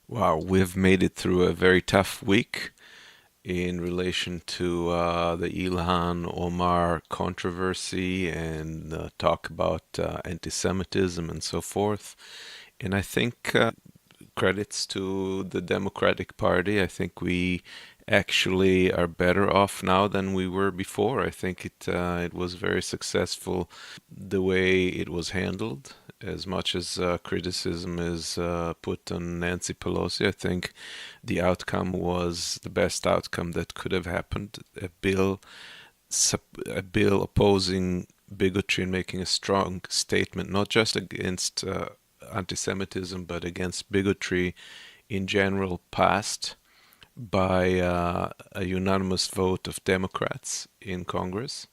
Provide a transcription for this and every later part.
Wow, we've made it through a very tough week in relation to the Ilhan Omar controversy and talk about anti-Semitism and so forth. And I think credits to the Democratic Party. I think we actually are better off now than we were before. I think it was very successful the way it was handled. As much as criticism is put on Nancy Pelosi, I think the outcome was the best outcome that could have happened. A bill opposing bigotry and making a strong statement, not just against anti-Semitism, but against bigotry in general, passed by a unanimous vote of Democrats in Congress,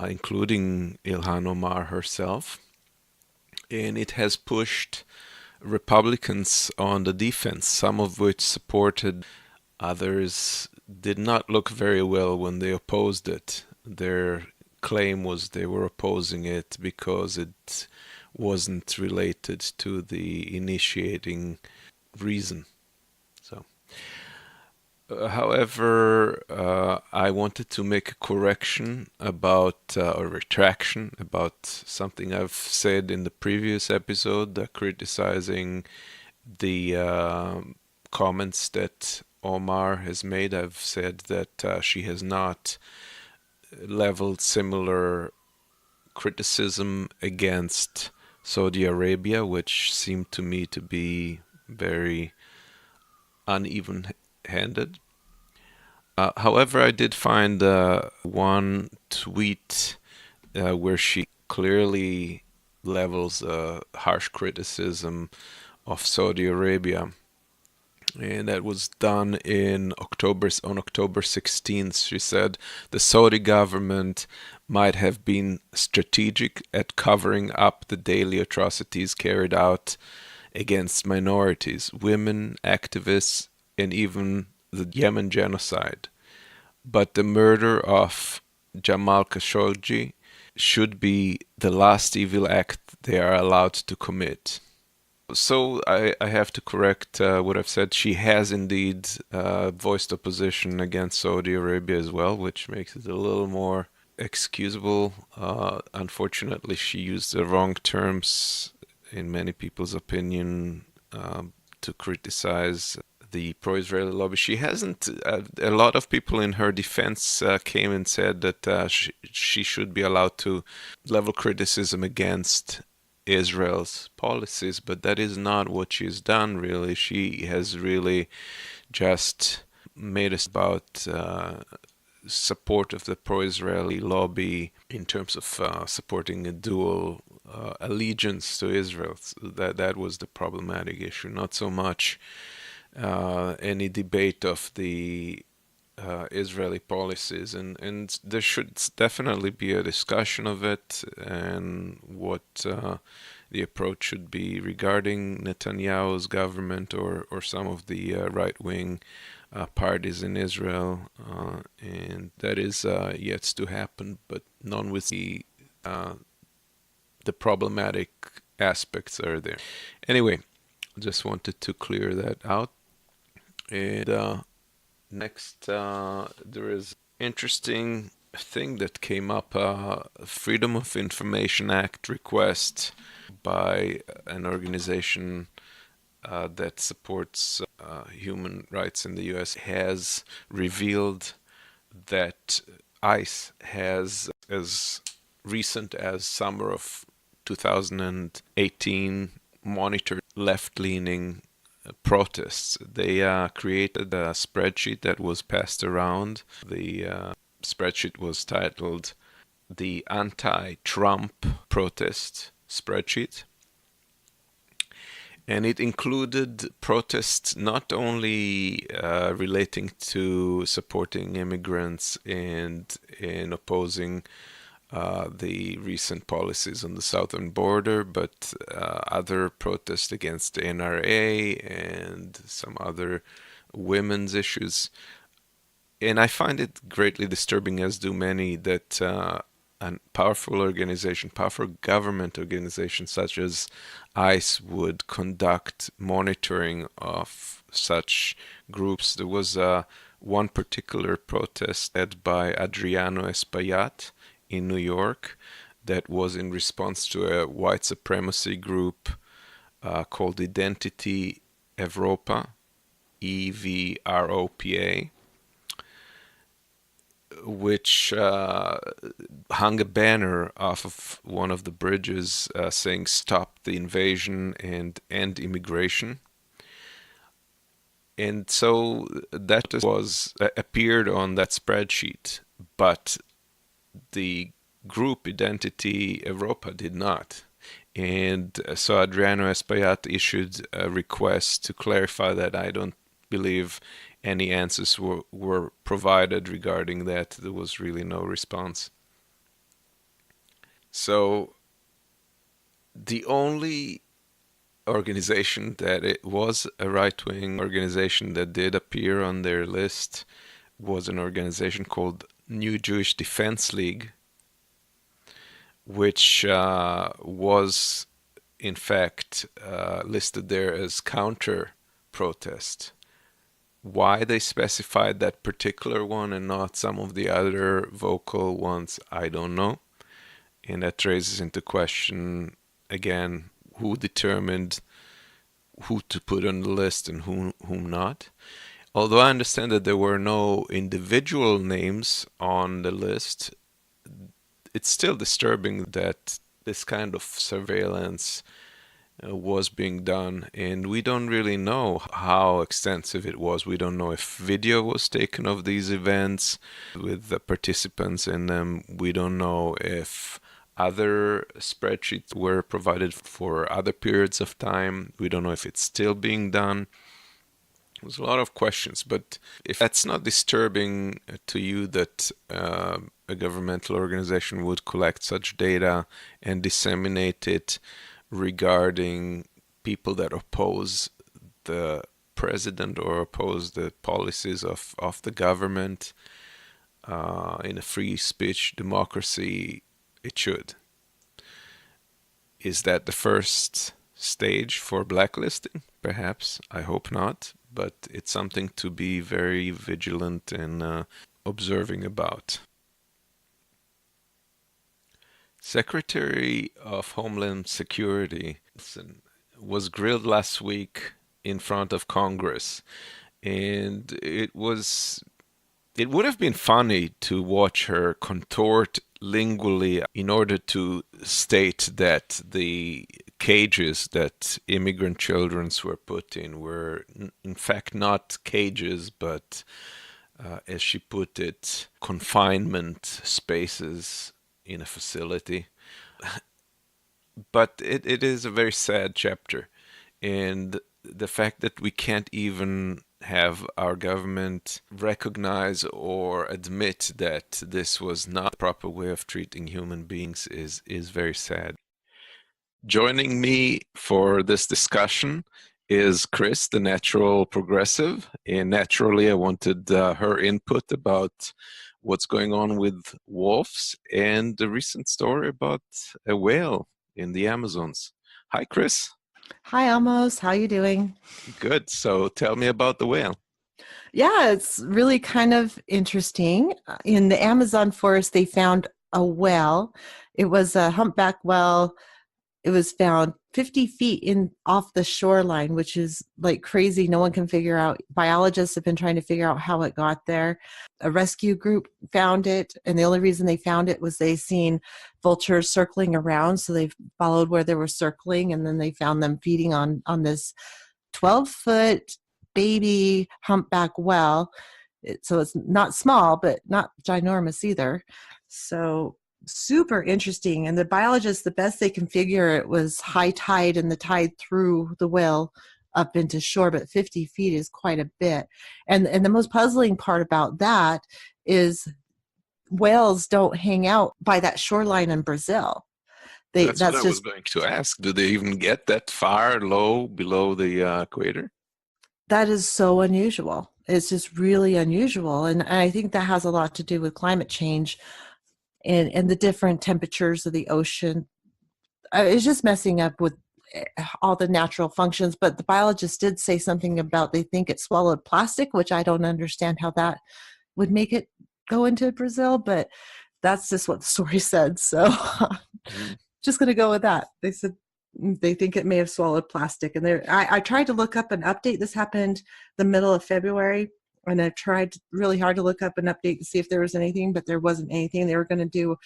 including Ilhan Omar herself. And it has pushed Republicans on the defense, some of which supported, others did not look very well when they opposed it. Their claim was they were opposing it because it wasn't related to the initiating reason. So, however, I wanted to make a correction about a retraction about something I've said in the previous episode, criticizing the comments that Omar has made. I've said that she has not leveled similar criticism against Saudi Arabia, which seemed to me to be very uneven handed. However, I did find one tweet where she clearly levels harsh criticism of Saudi Arabia, and that was done on October 16th. She said the Saudi government might have been strategic at covering up the daily atrocities carried out against minorities, women, activists, and even the Yemen genocide. But the murder of Jamal Khashoggi should be the last evil act they are allowed to commit. So I have to correct what I've said. She has indeed voiced opposition against Saudi Arabia as well, which makes it a little more excusable. Unfortunately, she used the wrong terms, in many people's opinion, to criticize the pro-Israeli lobby. She hasn't. A lot of people in her defense came and said that she should be allowed to level criticism against Israel's policies, but that is not what she's done, really. She has really just made us about support of the pro-Israeli lobby in terms of supporting a dual allegiance to Israel. So that was the problematic issue, not so much any debate of the Israeli policies, and there should definitely be a discussion of it and what the approach should be regarding Netanyahu's government or some of the right-wing parties in Israel, and that is yet to happen, but none with the problematic aspects are there. Anyway, just wanted to clear that out. And next, there is interesting thing that came up: Freedom of Information Act request by an organization that supports human rights in the U.S. has revealed that ICE has, as recent as summer of 2018, monitored left-leaning protests. They created a spreadsheet that was passed around. The spreadsheet was titled the Anti-Trump Protest Spreadsheet. And it included protests not only relating to supporting immigrants and in opposing the recent policies on the southern border, but other protests against the NRA and some other women's issues. And I find it greatly disturbing, as do many, that a powerful organization, powerful government organization such as ICE would conduct monitoring of such groups. There was one particular protest led by Adriano Espaillat in New York that was in response to a white supremacy group called Identity Evropa, Evropa, which hung a banner off of one of the bridges saying "Stop the invasion and end immigration." And so that was appeared on that spreadsheet, but the group Identity Europa did not. And so Adriano Espaillat issued a request to clarify that. I don't believe any answers were provided regarding that. There was really no response. So the only organization that it was a right-wing organization that did appear on their list was an organization called New Jewish Defense League, which was in fact listed there as counter protest. Why they specified that particular one and not some of the other vocal ones, I don't know. And that raises into question again who determined who to put on the list and whom not. Although I understand that there were no individual names on the list, it's still disturbing that this kind of surveillance was being done, and we don't really know how extensive it was. We don't know if video was taken of these events with the participants in them. We don't know if other spreadsheets were provided for other periods of time. We don't know if it's still being done. There's a lot of questions, but if that's not disturbing to you that a governmental organization would collect such data and disseminate it regarding people that oppose the president or oppose the policies of the government in a free speech democracy, it should. Is that the first stage for blacklisting? Perhaps. I hope not. But it's something to be very vigilant and observing about. Secretary of Homeland Security was grilled last week in front of Congress, and it would have been funny to watch her contort lingually in order to state that the cages that immigrant children were put in were in fact not cages, but as she put it, confinement spaces in a facility. But it is a very sad chapter. And the fact that we can't even have our government recognize or admit that this was not the proper way of treating human beings is very sad. Joining me for this discussion is Chris, the natural progressive. And naturally, I wanted her input about what's going on with wolves and the recent story about a whale in the Amazons. Hi, Chris. Hi, Amos. How you doing? Good. So tell me about the whale. Yeah, it's really kind of interesting. In the Amazon forest, they found a whale. It was a humpback whale. It was found 50 feet in off the shoreline, which is like crazy. No one can figure out. Biologists have been trying to figure out how it got there. A rescue group found it, and the only reason they found it was they seen vultures circling around, so they followed where they were circling, and then they found them feeding on this 12-foot baby humpback whale. So it's not small, but not ginormous either. So super interesting. And the biologists, the best they can figure, it was high tide, and the tide threw the whale up into shore, but 50 feet is quite a bit. And the most puzzling part about that is whales don't hang out by that shoreline in Brazil. That's what I was going to ask. Do they even get that far low below the equator? That is so unusual. It's just really unusual. And I think that has a lot to do with climate change. and the different temperatures of the ocean. It's just messing up with all the natural functions. But the biologist did say something about they think it swallowed plastic, which I don't understand how that would make it go into Brazil, but that's just what the story said. So Mhm. just going to go with that. They said they think it may have swallowed plastic. And I tried to look up an update. This happened the middle of February. And I tried really hard to look up an update to see if there was anything, but there wasn't anything. They were going to do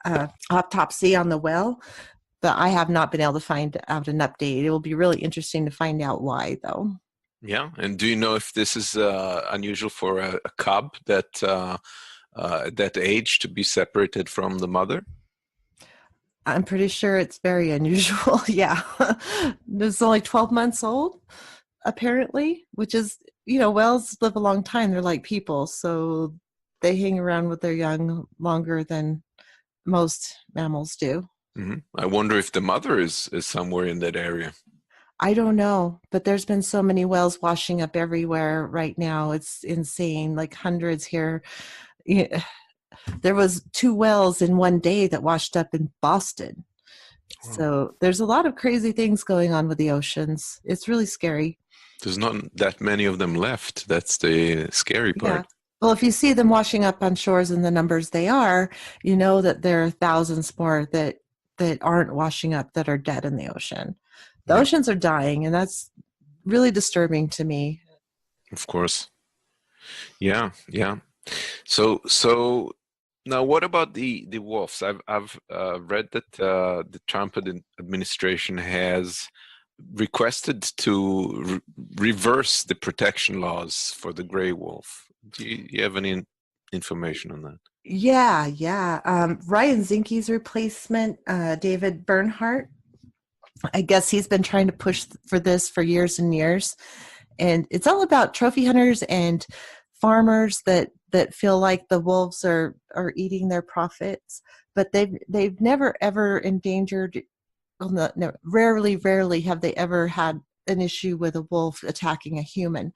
an autopsy on the whale, but I have not been able to find out an update. It will be really interesting to find out why, though. Yeah, and do you know if this is unusual for a cub at that age to be separated from the mother? I'm pretty sure it's very unusual. Yeah. It's only 12 months old, apparently, which is, whales live a long time. They're like people. So they hang around with their young longer than most mammals do. I wonder if the mother is somewhere in that area. I don't know, but there's been so many whales washing up everywhere right now. It's insane, like hundreds here. Yeah, there was 2 whales in one day that washed up in Boston. Wow. So there's a lot of crazy things going on with the oceans. It's really scary. There's not that many of them left. That's the scary Yeah. part. Well, if you see them washing up on shores in the numbers they are, you know that there are thousands more that aren't washing up that are dead in the ocean. The Yeah, oceans are dying, and that's really disturbing to me. of course. Yeah, yeah. So now what about the wolves? I've read that the Trump administration has requested to reverse the protection laws for the gray wolf. Do you have any information on that? Yeah, yeah. Ryan Zinke's replacement, David Bernhardt, I guess he's been trying to push for this for years and years. And it's all about trophy hunters and farmers that feel like the wolves are eating their profits, but they've never ever endangered. Well, no, rarely have they ever had an issue with a wolf attacking a human.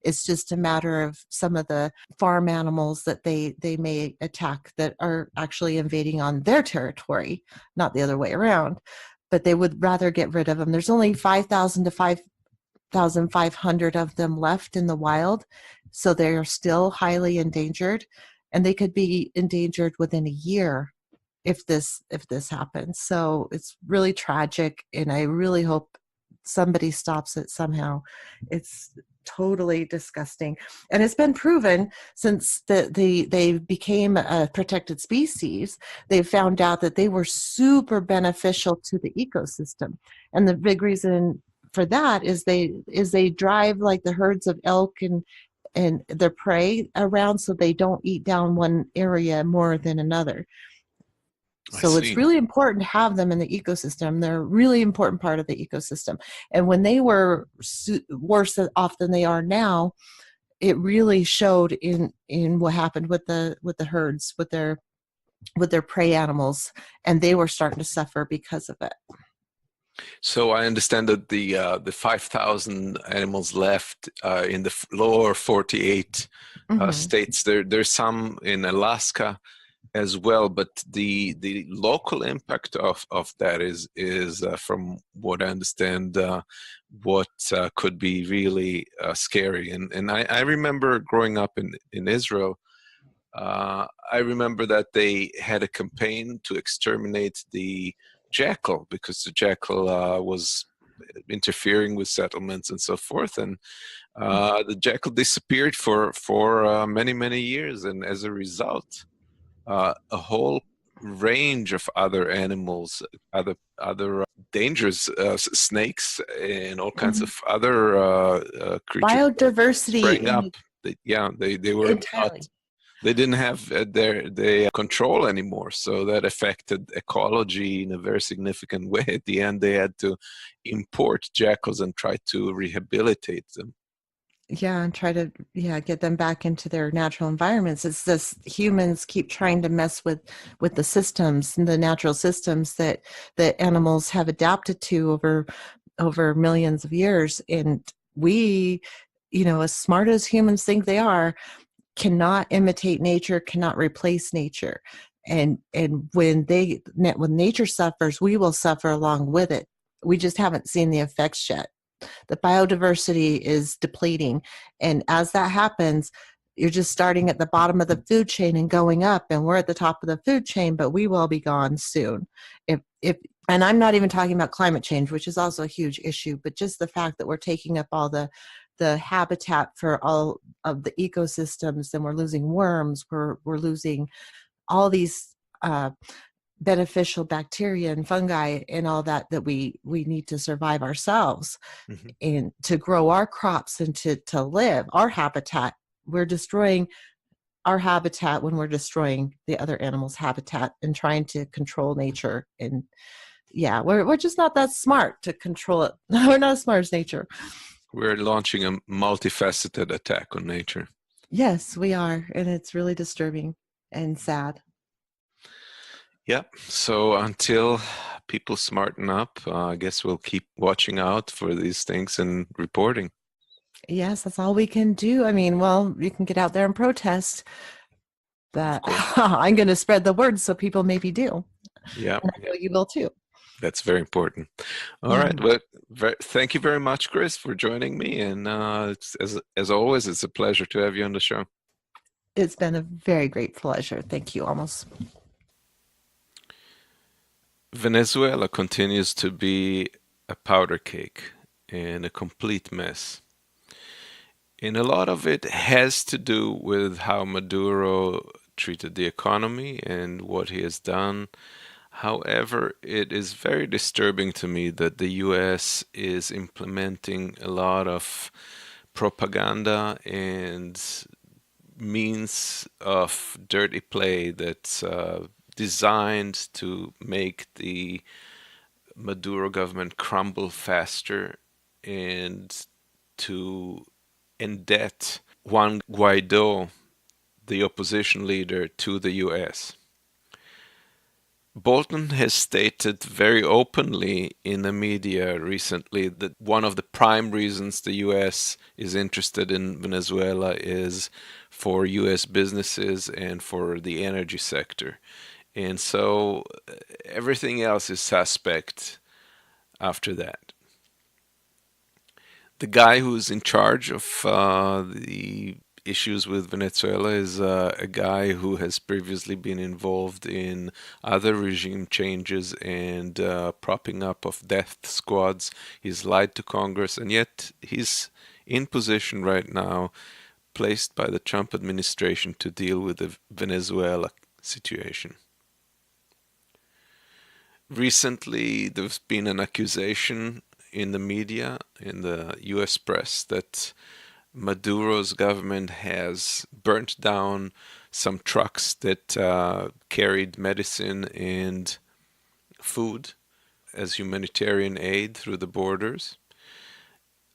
It's just a matter of some of the farm animals that they may attack that are actually invading on their territory, not the other way around. But they would rather get rid of them. There's only 5,000 to 5,500 of them left in the wild, so they are still highly endangered, and they could be endangered within a year if this happens. So it's really tragic, and I really hope somebody stops it somehow. It's totally disgusting, and it's been proven since they became a protected species. They found out that they were super beneficial to the ecosystem, and the big reason for that is they drive like the herds of elk and their prey around, so they don't eat down one area more than another. I So it's see. really important to have them in the ecosystem. They're a really important part of the ecosystem. And when they were worse off than they are now, it really showed in what happened with the herds, with their prey animals, and they were starting to suffer because of it. So I understand that the 5,000 animals left in the lower 48 Hmm. states. There's some in Alaska as well, but the local impact of that is from what I understand, what could be really scary. And I remember growing up in Israel. I remember that they had a campaign to exterminate the jackal because the jackal was interfering with settlements and so forth, and the jackal disappeared for many years, and as a result, a whole range of other animals, other dangers, snakes, and all kinds Hmm. of other creatures Biodiversity sprang up. in They were not, entirely. they didn't have their control anymore, so that affected ecology in a very significant way. At the end, they had to import jackals and try to rehabilitate them. Yeah, and try to get them back into their natural environments. It's this humans keep trying to mess with the systems and the natural systems that animals have adapted to over millions of years. And we, as smart as humans think they are, cannot imitate nature, cannot replace nature. And when nature suffers, we will suffer along with it. We just haven't seen the effects yet. The biodiversity is depleting, and as that happens, you're just starting at the bottom of the food chain and going up, and we're at the top of the food chain, but we will be gone soon. If And I'm not even talking about climate change, which is also a huge issue, but just the fact that we're taking up all the habitat for all of the ecosystems, and we're losing worms, we're losing all these beneficial bacteria and fungi and all that we need to survive ourselves Mhm. and to grow our crops and to live our habitat. We're destroying our habitat when we're destroying the other animals' habitat and trying to control nature. And yeah, we're just not that smart to control it. We're not as smart as nature. We're launching a multifaceted attack on nature. Yes, we are, and it's really disturbing and sad. Yep. So until people smarten up, I guess we'll keep watching out for these things and reporting. Yes, that's all we can do. I mean, well, you can get out there and protest, Of but course. I'm going to spread the word so people maybe do. Yeah. And I know you will too. That's very important. All right. Well, thank you very much, Chris, for joining me. And as always, it's a pleasure to have you on the show. It's been a very great pleasure. Thank you, almost. Venezuela continues to be a powder cake and a complete mess. And a lot of it has to do with how Maduro treated the economy and what he has done. However, it is very disturbing to me that the US is implementing a lot of propaganda and means of dirty play that's designed to make the Maduro government crumble faster and to indebt Juan Guaido, the opposition leader, to the US. Bolton has stated very openly in the media recently that one of the prime reasons the US is interested in Venezuela is for US businesses and for the energy sector. And so everything else is suspect after that. The guy who's in charge of the issues with Venezuela is a guy who has previously been involved in other regime changes and propping up of death squads. He's lied to Congress, and yet he's in position right now, placed by the Trump administration to deal with the Venezuela situation. Recently, there's been an accusation in the media, in the US press, that Maduro's government has burnt down some trucks that carried medicine and food as humanitarian aid through the borders.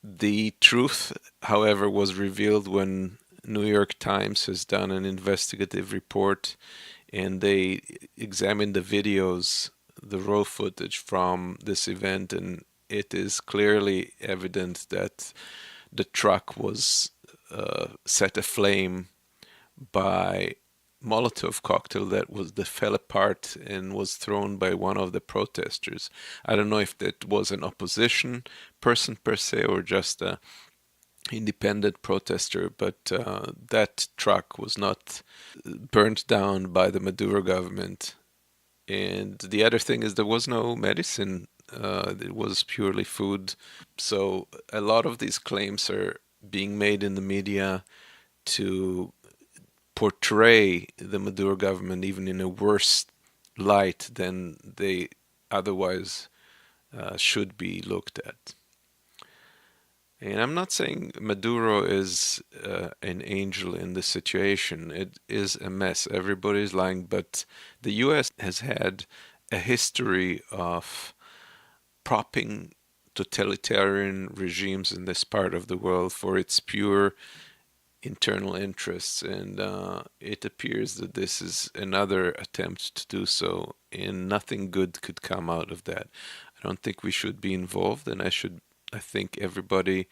The truth, however, was revealed when New York Times has done an investigative report and they examined the videos, the raw footage from this event, and it is clearly evident that the truck was set aflame by Molotov cocktail that fell apart and was thrown by one of the protesters. I don't know if that was an opposition person per se or just a independent protester, but that truck was not burned down by the Maduro government. And the other thing is there was no medicine. It was purely food. So a lot of these claims are being made in the media to portray the Maduro government even in a worse light than they otherwise should be looked at. And I'm not saying Maduro is an angel in this situation. It is a mess. Everybody's lying, but the US has had a history of propping totalitarian regimes in this part of the world for its pure internal interests, and it appears that this is another attempt to do so, and nothing good could come out of that. I don't think we should be involved, and I think everybody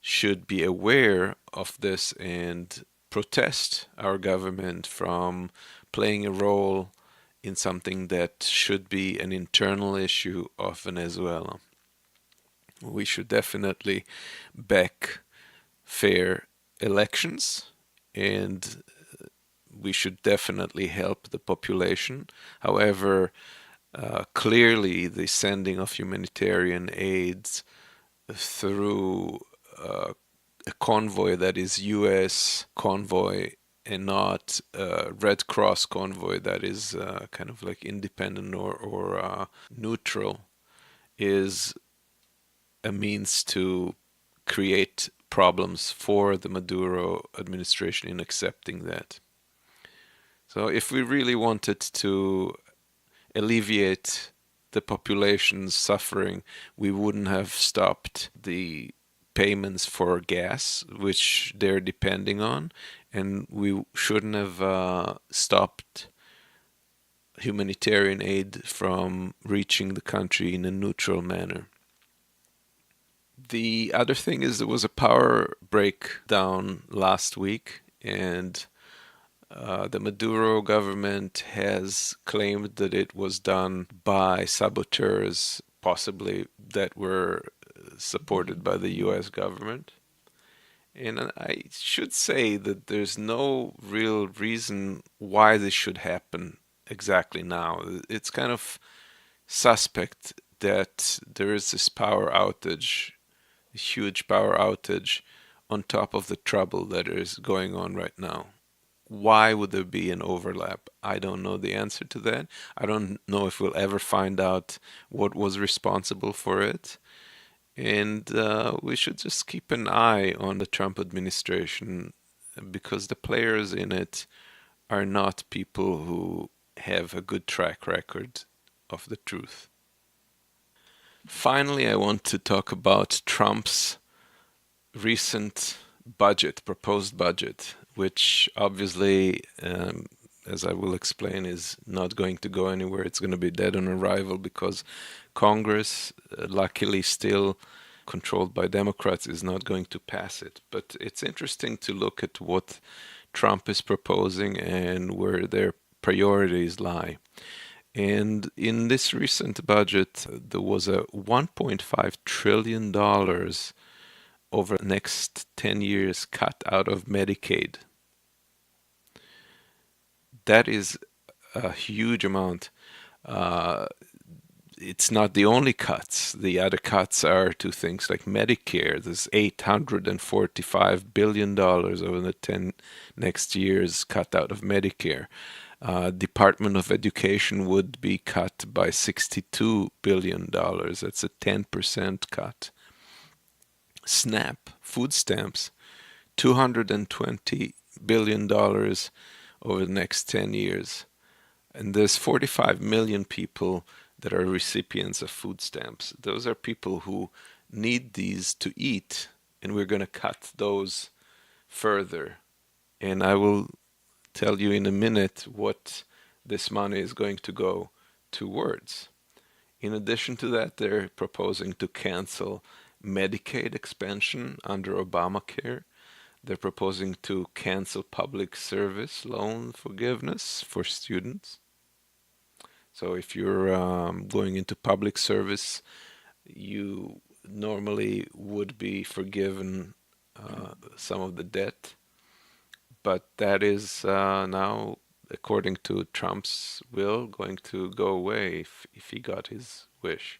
should be aware of this and protest our government from playing a role in something that should be an internal issue of Venezuela. We should definitely back fair elections, and we should definitely help the population. However, clearly the sending of humanitarian aids through a convoy that is US convoy and not a Red Cross convoy that is kind of like independent or neutral is a means to create problems for the Maduro administration in accepting that. So if we really wanted to alleviate the population's suffering, we wouldn't have stopped the payments for gas, which they're depending on, and we shouldn't have stopped humanitarian aid from reaching the country in a neutral manner. The other thing is there was a power breakdown last week, and the Maduro government has claimed that it was done by saboteurs, possibly that were supported by the US government. And I should say that there's no real reason why this should happen exactly now. It's kind of suspect that there is this power outage, a huge power outage, on top of the trouble that is going on right now. Why would there be an overlap? I don't know the answer to that. I don't know if we'll ever find out what was responsible for it. And we should just keep an eye on the Trump administration because the players in it are not people who have a good track record of the truth. Finally, I want to talk about Trump's recent budget, proposed budget, which obviously, as I will explain, is not going to go anywhere. It's going to be dead on arrival because Congress, luckily still controlled by Democrats, is not going to pass it. But it's interesting to look at what Trump is proposing and where their priorities lie. And in this recent budget, there was a $1.5 trillion over the next 10 years cut out of Medicaid. That is a huge amount. Uh, it's not the only cuts. The other cuts are to things like Medicare. There's $845 billion over the 10 next years cut out of Medicare. Department of Education would be cut by $62 billion. That's a 10% cut. SNAP, food stamps, $220 billion over the next 10 years. And there's 45 million people that are recipients of food stamps. Those are people who need these to eat, and we're going to cut those further. And I will tell you in a minute what this money is going to go towards. In addition to that, they're proposing to cancel Medicaid expansion under Obamacare. They're proposing to cancel public service loan forgiveness for students. So if you're going into public service, you normally would be forgiven some of the debt, but that is now, according to Trump's will, going to go away if he got his wish.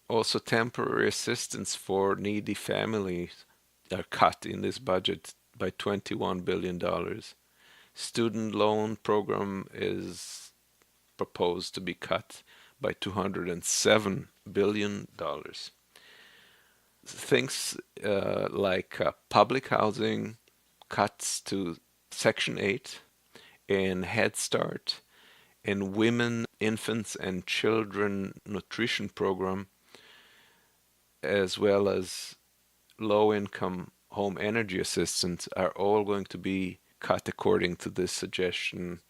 Also, temporary assistance for needy families are cut in this budget by $21 billion. Student loan program is proposed to be cut by $207 billion. Things like public housing, cuts to Section 8 and Head Start, and women, infants, and children nutrition program, as well as low-income home energy assistance, are all going to be cut according to this suggestion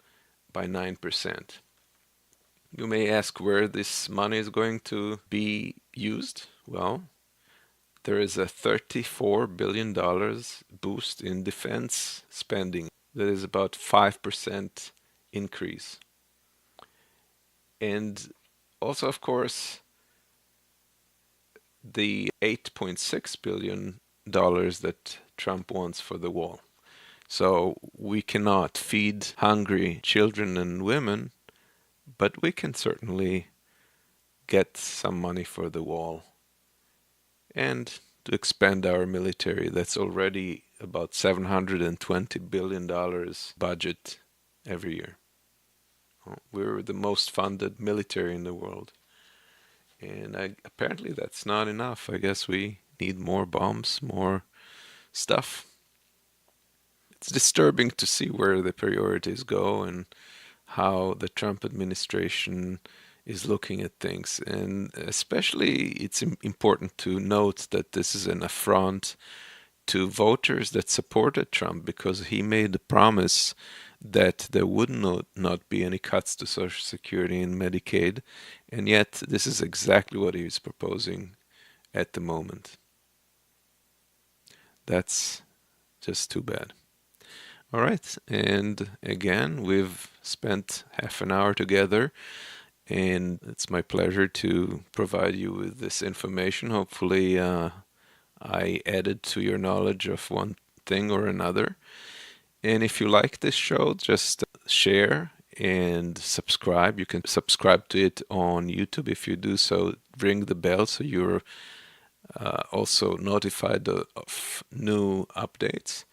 by 9%. You may ask where this money is going to be used. Well, there is a $34 billion boost in defense spending. That is about 5% increase. And also, of course, the $8.6 billion that Trump wants for the wall. So we cannot feed hungry children and women, but we can certainly get some money for the wall and to expand our military. That's already about $720 billion budget every year. We're the most funded military in the world. And apparently that's not enough. I guess we need more bombs, more stuff. It's disturbing to see where the priorities go and how the Trump administration is looking at things. And especially, it's important to note that this is an affront to voters that supported Trump because he made the promise that there would not be any cuts to Social Security and Medicaid. And yet, this is exactly what he is proposing at the moment. That's just too bad. All right, and again, we've spent half an hour together, and it's my pleasure to provide you with this information. Hopefully, I added to your knowledge of one thing or another. And if you like this show, just share and subscribe. You can subscribe to it on YouTube. If you do so, ring the bell so you're also notified of new updates.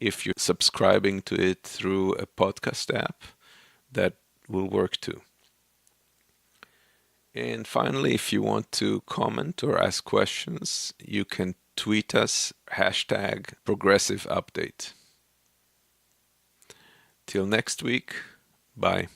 If you're subscribing to it through a podcast app, that will work too. And finally, if you want to comment or ask questions, you can tweet us #ProgressiveUpdate. Till next week, bye.